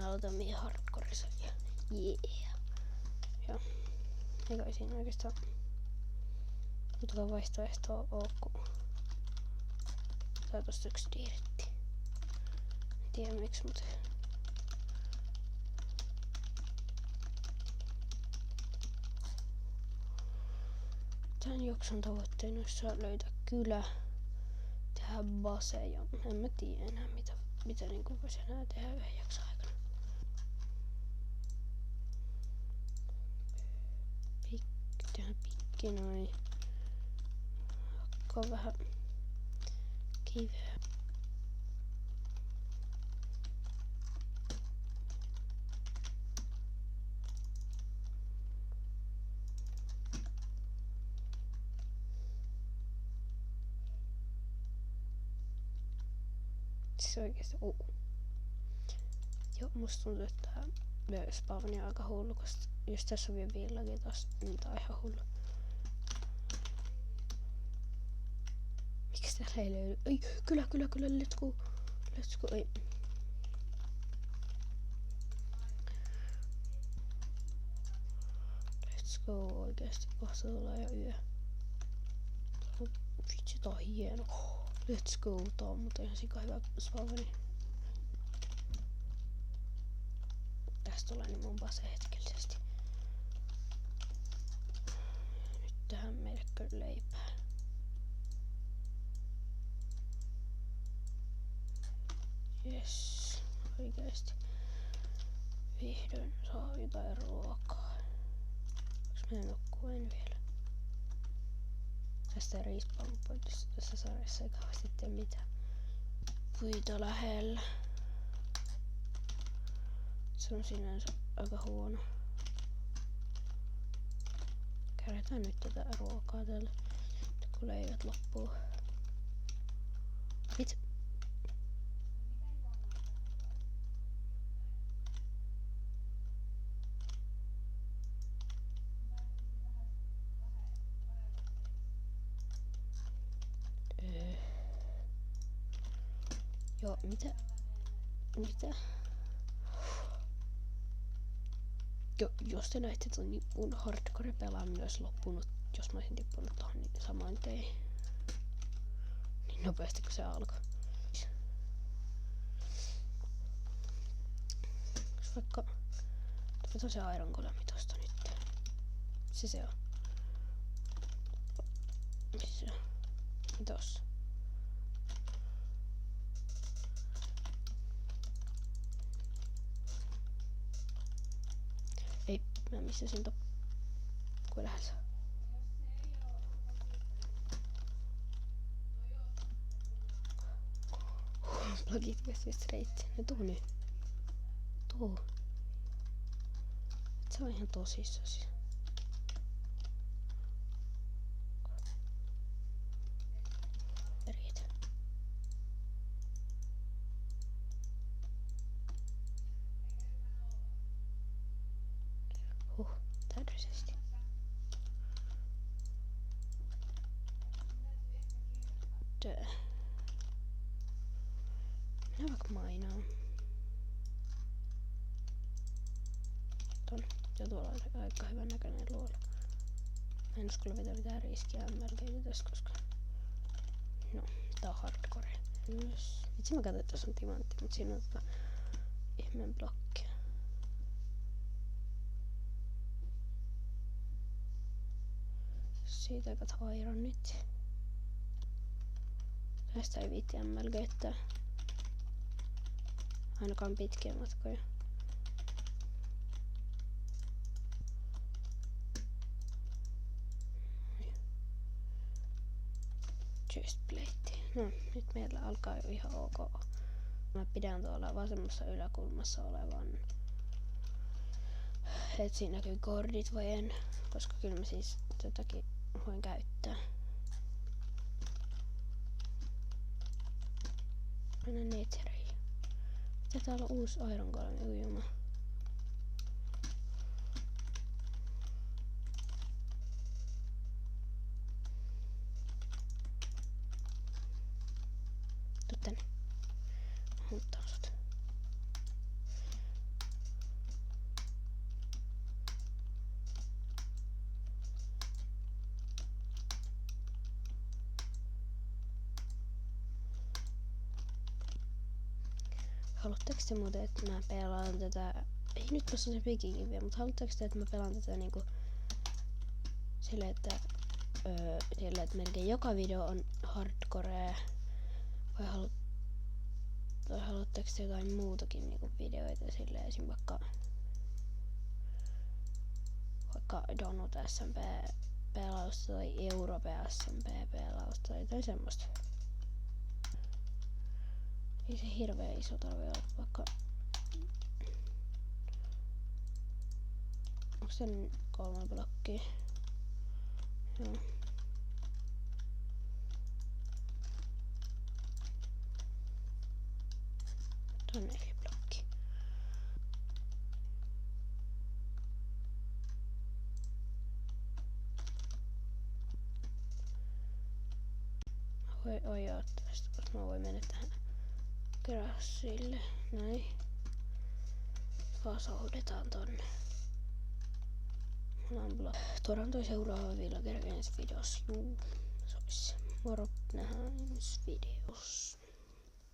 Aloitan meidän hardcoressa ja yeah. Ja eikä siinä oikeastaan muutakaan vaihtoehtoa oo, kun tää tosta yks diiritti. En tiedä miksi, mut tän jakson tavoitteena olisi löytää kylä, tehdä base ja en mä tiedä enää mitä niinku vois enää tehdä yhden jakson aikana. Tehdään pikki noin. Hakkaa vähän kiveä. Se oikeesti joo, musta tuntuu, että tää spawni on aika hullu, koska jos tässä on vielä villakin taas, niin tää on ihan hullu. Miks täällä ei löydy? Ei, kyllä, let's go, ei. Let's go, oikeesti, kohta tulee jo yö. Vitsi, tää on hieno. Let's go, tää on muuten ihan sika hyvä spawni. Tästä tulee niin mun base hetkellisesti. Nyt tähän meille kyllä leipää. Jes, oikeesti. Vihdoin saa jotain ruokaa. Onks mä nukkuu? En vielä. Tästä respawn pointista tässä sarjassa ei kauheasti tee mitään. Puita lähellä. Se on sinänsä aika huono. Kerätään nyt tätä ruokaa tällä, kun leivät loppuu. Vitsi. Joo, mitä? Jos te näitte, että niin mun hardcore pelaaminen olisi loppunut, jos mä olisin tippunut tohon, niin samoin tein. Niin nopeasti kun se alkoi. Jos vaikka tuota se Iron Golemi tosta nyt. Se on. Missä se on? Tossa. Ei, mä missasin kun lähes. Plugit vestit reitti. Ne tuu nyt. Tuu. Et se on ihan tosissasi. Riitä. Täydellisesti. Minä vaikka mainaan. Ja tuolla on aika hyvän näköinen luola. Mä en uskalla vetää mitään riskiä MLGtä tästä, koska no, tää on hardcore. Itse mä katsoin, että tässä on timantti, mutta siinä on ihmeen blokkia. Siitä kato ironit. Tästä ei viitti MLGttää. Ainakaan pitkiä matkoja. Chestplate. No, nyt meillä alkaa jo ihan ok. Mä pidän tuolla vasemmassa yläkulmassa olevan. Et siinä näkyy kordit vai en, koska kyllä mä siis tätäkin voin käyttää. Mennään Netheriin. Mitä täällä on uusi Iron Golem ujuma? Tuu tänne. Muuttaa sut. haluatteko te muuten, että mä pelaan tätä, ei nyt tossa se pikikiviä, mutta haluatteko te, että mä pelaan tätä niinku silleen, että melkein joka video on hardcorea, vai haluatteko te jotain muutakin niinku videoita silleen, esim. vaikka Donut SMP pelausta tai Europe SMP pelausta tai jotain semmoista. Ei se hirveän iso tarvi olla, vaikka onks sen 3 blokkia? Joo. Tää on 4 blokkia. Voi ojaa tästä, koska mä voin mennä tähän grassille. Näin. Vasoudetaan tonne. Tuodaan toi seuraava vielä kerran ensi videossa. Juu, se ois. Moro, nähdään ensi videossa.